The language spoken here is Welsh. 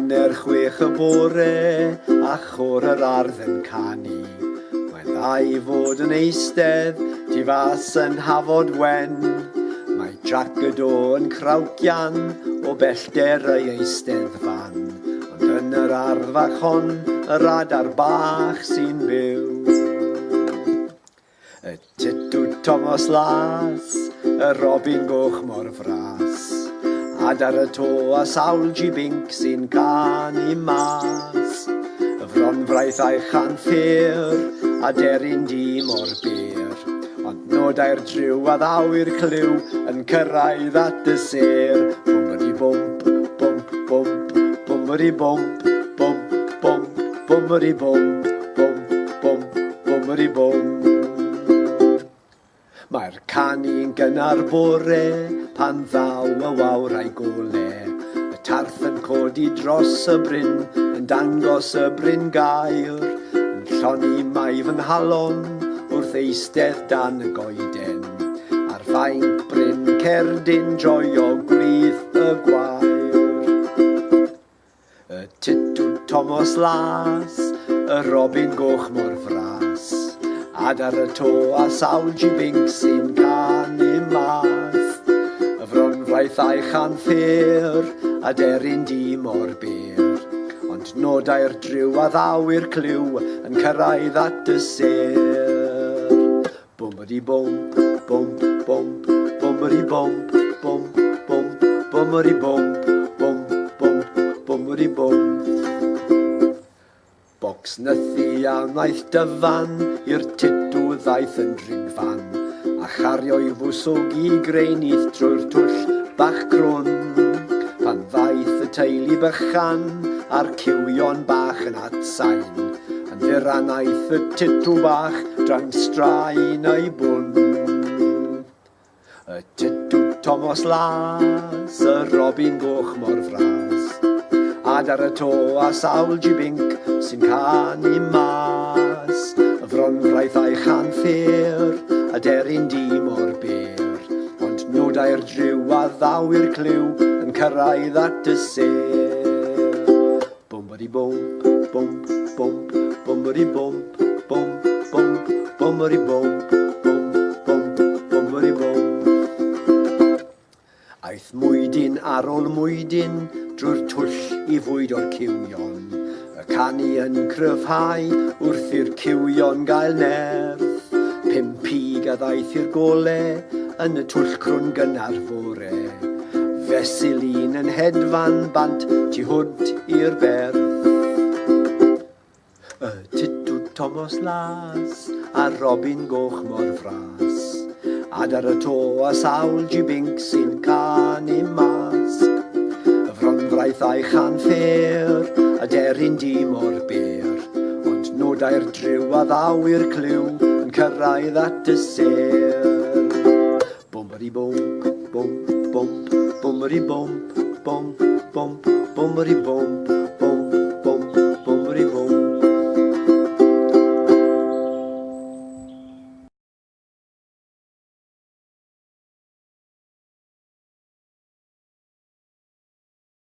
hanner 6 y bore a chwr yr ardd yn canu. Mae'n dda I fod yn eistedd, tu fas yn hafod wen. Mae Jack y do yn crawcian o bellter ei eisteddfan. Ond yn yr ardd fach hon, y radar bach sy'n byw. Y Titw Thomas Las, y Robin Goch mor fras. Adar y to a sawl G-Bink sy'n canu mas. Y fronfraith a'i chanffyr a deryn di mor byr. Ond nodau'r driw a ddaw'r cliw yn cyrraedd at y ser. Bwmberi bwmp, bwmp, bwmp, bwmberi bwmp, bwmp, bwmp, bwmberi bwmp, bwmp, bwmp, bwmberi bwmp. Mae'r canu'n gynnar bore pan ddaw y wawr a'i gole. Y tarth yn codi dros y bryn yn dangos y bryn gair. Yn lloni maif yn halon wrth eistedd dan y goeden. Ar fainc bryn cerdyn joio gwlydd y gwair. Y Titw Thomas Las, y Robin Goch mor fras. Adar y to a sawl G-Bink sy'n canu mas. Y fronfraith a'i chanffyr a deryn di mor byr. Ond nodau'r driw a ddaw'r cliw yn cyrraedd at y ser. Bwmberi bwmp, bwmp, bwmp, bwmberi bwmp, bwmp, bwmp, bwmberi bwmp, bwmp, bwmp, bwmberi bwmp. Bocs nythu a wnaeth dyfan i'r titw ddaeth yn drigfan. A chario I fwsog I greinith trwy'r twll bach crwn. Pan ddaeth y teulu bychan a'r ciwion bach yn atsain. Yn firanaeth y titw bach dran straen a'i bwn. Y Titw Thomas Las, y Robin Goch mor fras. Adar y to a sawl G-Bink sy'n canu mas. Y fronfraith a'i chanffyr a deryn di mor byr. Ond nodau'r driw a ddaw'r cliw yn cyrraedd at y ser. Bwmberi bwmp, bwmp, bwmp, bwmberi bwmp, bwmp, bwmp, bwmberi bwmp, bwmp, bwmp, bwmberi bwmp. Aeth mwydyn ar ôl mwydyn drwy'r twll I fwyd o'r ciwion. Y canu yn cryfhau wrth i'r ciwion gael nerth. 5 pig a ddaeth i'r gole yn y twll crwn gynnar fore. Fesul un yn hedfan bant tu hwd i'r berth. Y Titw Thomas Las a Robin Goch mor fras. Adar y to a sawl G-Bink sy'n canu mas. Y fronfraith a'i chanffyr a deryn di mor byr. Ond nodau'r driw a ddaw'r cliw yn cyrraedd at y ser. Bwmberi bwmp, bwmp, bwmp, bwmberi bwmp, bwmp, bwmp, bwmberi bwmp,